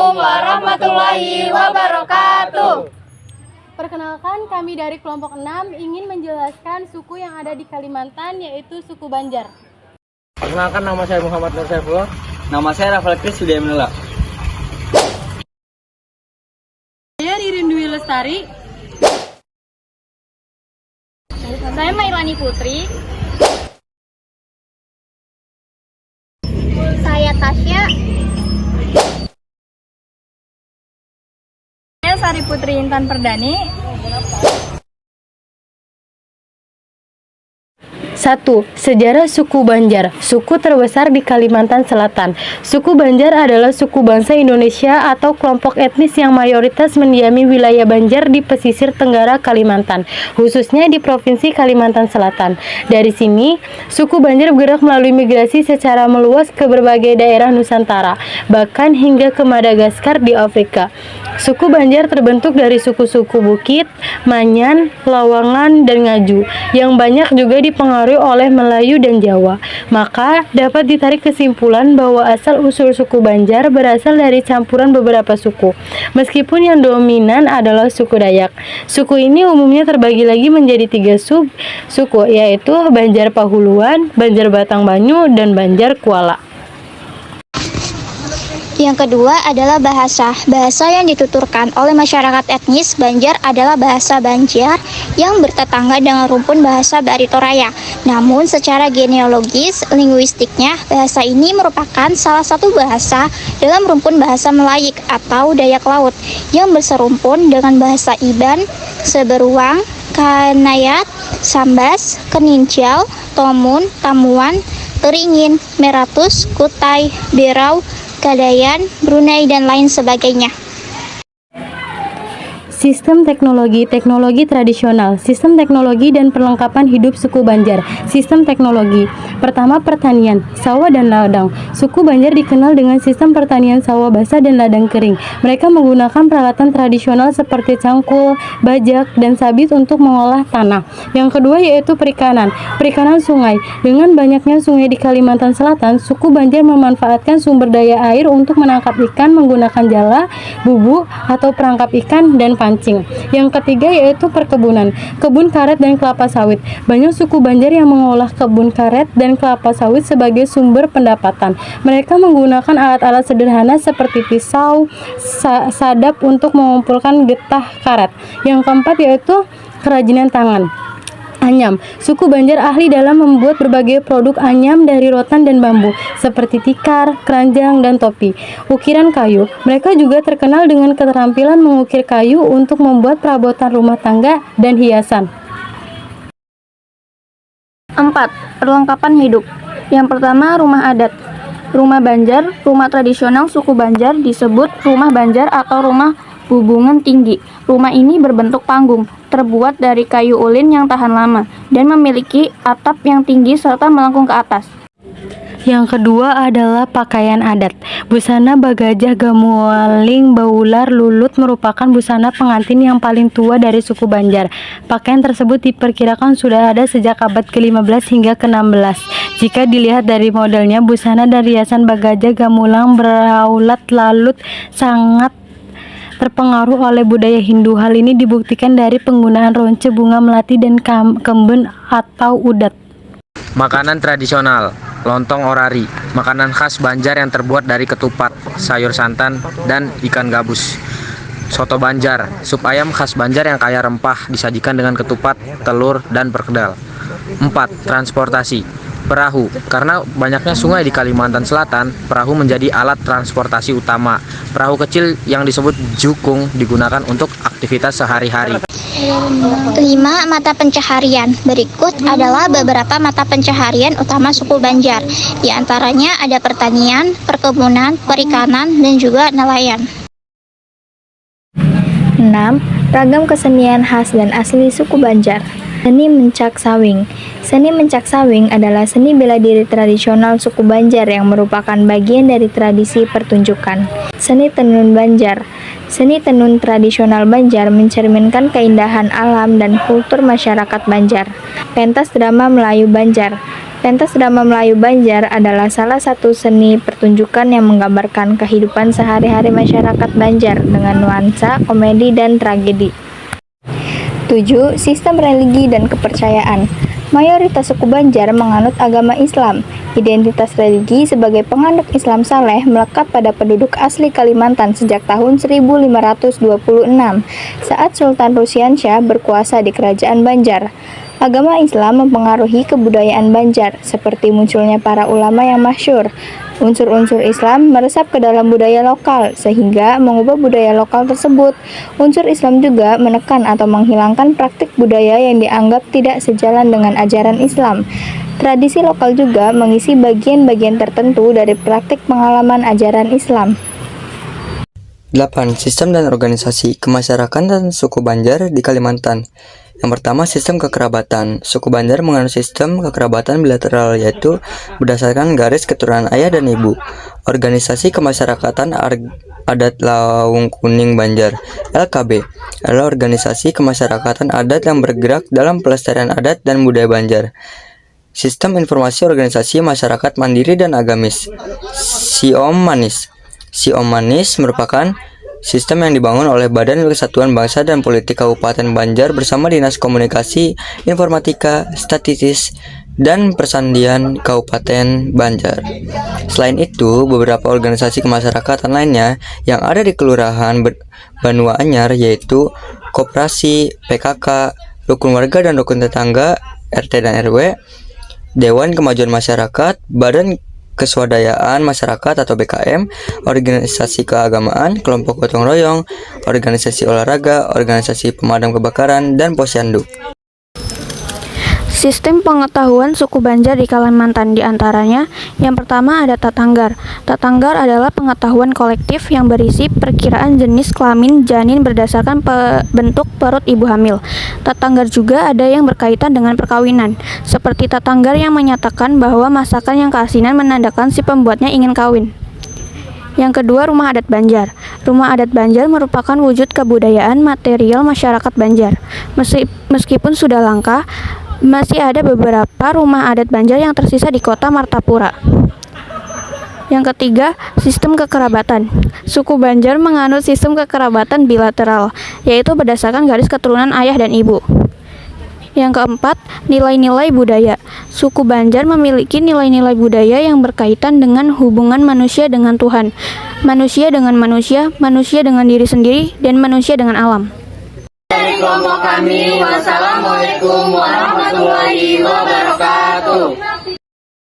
Assalamualaikum warahmatullahi wabarakatuh. Perkenalkan, kami dari kelompok 6 ingin menjelaskan suku yang ada di Kalimantan, yaitu suku Banjar. Perkenalkan, nama saya Muhammad Nur Saifullah. Nama saya Rafael Kris Sudiamnula. Saya Ririn Dwi Lestari. Saya Mailani Putri. Saya Tasya. Saya Sari Putri Intan Perdani. 1. Sejarah suku Banjar. Suku terbesar di Kalimantan Selatan. Suku Banjar adalah suku bangsa Indonesia atau kelompok etnis yang mayoritas mendiami wilayah Banjar di pesisir tenggara Kalimantan, khususnya di Provinsi Kalimantan Selatan. Dari sini, suku Banjar bergerak melalui migrasi secara meluas ke berbagai daerah Nusantara, bahkan hingga ke Madagaskar di Afrika. Suku Banjar terbentuk dari suku-suku Bukit, Manyan, Lawangan, dan Ngaju, yang banyak juga dipengaruhi oleh Melayu dan Jawa. Maka dapat ditarik kesimpulan bahwa asal-usul suku Banjar berasal dari campuran beberapa suku, meskipun yang dominan adalah suku Dayak. Suku ini umumnya terbagi lagi menjadi 3 suku, yaitu Banjar Pahuluan, Banjar Batang Banyu, dan Banjar Kuala. Yang kedua adalah bahasa. Bahasa yang dituturkan oleh masyarakat etnis Banjar adalah bahasa Banjar yang bertetangga dengan rumpun bahasa Baritoraya. Namun secara genealogis, linguistiknya, bahasa ini merupakan salah satu bahasa dalam rumpun bahasa Melayik atau Dayak Laut yang berserumpun dengan bahasa Iban, Seberuang, Kanayat, Sambas, Keninjal, Tomun, Tamuan, Teringin, Meratus, Kutai, Berau, Kadayan, Brunei, dan lain sebagainya. Sistem teknologi tradisional, sistem teknologi dan perlengkapan hidup suku Banjar. Sistem teknologi pertama, pertanian, sawah dan ladang. Suku Banjar dikenal dengan sistem pertanian sawah basah dan ladang kering. Mereka menggunakan peralatan tradisional seperti cangkul, bajak, dan sabit untuk mengolah tanah. Yang kedua yaitu perikanan sungai. Dengan banyaknya sungai di Kalimantan Selatan, suku Banjar memanfaatkan sumber daya air untuk menangkap ikan menggunakan jala, bubu, atau perangkap ikan dan pancing. Yang ketiga yaitu perkebunan, kebun karet dan kelapa sawit. Banyak suku Banjar yang mengolah kebun karet dan kelapa sawit sebagai sumber pendapatan. Mereka menggunakan alat-alat sederhana seperti pisau, sadap untuk mengumpulkan getah karet. Yang keempat yaitu kerajinan tangan. Anyam. Suku Banjar ahli dalam membuat berbagai produk anyam dari rotan dan bambu, seperti tikar, keranjang, dan topi. Ukiran kayu. Mereka juga terkenal dengan keterampilan mengukir kayu untuk membuat perabotan rumah tangga dan hiasan. 4. Perlengkapan hidup. Yang pertama, rumah adat. Rumah Banjar, rumah tradisional suku Banjar disebut rumah Banjar atau rumah hubungan tinggi. Rumah ini berbentuk panggung, terbuat dari kayu ulin yang tahan lama, dan memiliki atap yang tinggi serta melengkung ke atas. Yang kedua adalah pakaian adat. Busana Bagajah Gamualing Baular Lulut merupakan busana pengantin yang paling tua dari suku Banjar. Pakaian tersebut diperkirakan sudah ada sejak abad ke-15 hingga ke-16. Jika dilihat dari modelnya, busana dan riasan Bagajah Gamulang Beraulat Lalut sangat terpengaruh oleh budaya Hindu. Hal ini dibuktikan dari penggunaan ronce, bunga melati, dan kemben atau udat. Makanan tradisional, lontong orari, makanan khas Banjar yang terbuat dari ketupat, sayur santan, dan ikan gabus. Soto Banjar, sup ayam khas Banjar yang kaya rempah, disajikan dengan ketupat, telur, dan perkedel. 4. Transportasi. Perahu. Karena banyaknya sungai di Kalimantan Selatan, perahu menjadi alat transportasi utama. Perahu kecil yang disebut jukung digunakan untuk aktivitas sehari-hari. 5. Mata pencaharian. Berikut adalah beberapa mata pencaharian utama suku Banjar. Di antaranya ada pertanian, perkebunan, perikanan, dan juga nelayan. 6. Ragam kesenian khas dan asli suku Banjar. Seni Mencak Sawing. Seni Mencak Sawing adalah seni bela diri tradisional suku Banjar yang merupakan bagian dari tradisi pertunjukan. Seni Tenun Banjar. Seni tenun tradisional Banjar mencerminkan keindahan alam dan kultur masyarakat Banjar. Pentas drama Melayu Banjar. Pentas drama Melayu Banjar adalah salah satu seni pertunjukan yang menggambarkan kehidupan sehari-hari masyarakat Banjar dengan nuansa komedi dan tragedi. 7. Sistem religi dan kepercayaan. Mayoritas suku Banjar menganut agama Islam. Identitas religi sebagai penganut Islam saleh melekat pada penduduk asli Kalimantan sejak tahun 1526 saat Sultan Rusyansyah berkuasa di Kerajaan Banjar. Agama Islam mempengaruhi kebudayaan Banjar, seperti munculnya para ulama yang masyhur. Unsur-unsur Islam meresap ke dalam budaya lokal, sehingga mengubah budaya lokal tersebut. Unsur Islam juga menekan atau menghilangkan praktik budaya yang dianggap tidak sejalan dengan ajaran Islam. Tradisi lokal juga mengisi bagian-bagian tertentu dari praktik pengalaman ajaran Islam. 8. Sistem dan organisasi kemasyarakatan suku Banjar di Kalimantan. Yang pertama, sistem kekerabatan. Suku Banjar menganut sistem kekerabatan bilateral, yaitu berdasarkan garis keturunan ayah dan ibu. Organisasi kemasyarakatan adat Laung Kuning Banjar (LKB) adalah organisasi kemasyarakatan adat yang bergerak dalam pelestarian adat dan budaya Banjar. Sistem informasi organisasi masyarakat mandiri dan agamis (SIOM-MANIS). SIOM-MANIS merupakan sistem yang dibangun oleh Badan Kesatuan Bangsa dan Politik Kabupaten Banjar bersama Dinas Komunikasi, Informatika, Statistik, dan Persandian Kabupaten Banjar. Selain itu, beberapa organisasi kemasyarakatan lainnya yang ada di Kelurahan Banua Anyar yaitu Koperasi, PKK, Rukun Warga dan Rukun Tetangga, RT dan RW, Dewan Kemajuan Masyarakat, Badan Keswadayaan Masyarakat atau BKM, organisasi keagamaan, kelompok gotong royong, organisasi olahraga, organisasi pemadam kebakaran, dan posyandu. Sistem pengetahuan suku Banjar di Kalimantan diantaranya, yang pertama ada tatanggar. Tatanggar adalah pengetahuan kolektif yang berisi perkiraan jenis kelamin janin berdasarkan bentuk perut ibu hamil. Tatanggar juga ada yang berkaitan dengan perkawinan, seperti tatanggar yang menyatakan bahwa masakan yang keasinan menandakan si pembuatnya ingin kawin. Yang kedua, rumah adat Banjar. Rumah adat Banjar merupakan wujud kebudayaan material masyarakat Banjar. Meskipun sudah langka, masih ada beberapa rumah adat Banjar yang tersisa di kota Martapura. Yang ketiga, sistem kekerabatan. Suku Banjar menganut sistem kekerabatan bilateral, yaitu berdasarkan garis keturunan ayah dan ibu. Yang keempat, nilai-nilai budaya. Suku Banjar memiliki nilai-nilai budaya yang berkaitan dengan hubungan manusia dengan Tuhan, manusia dengan manusia, manusia dengan diri sendiri, dan manusia dengan alam. Dari kelompok kami, wassalamualaikum warahmatullahi wabarakatuh.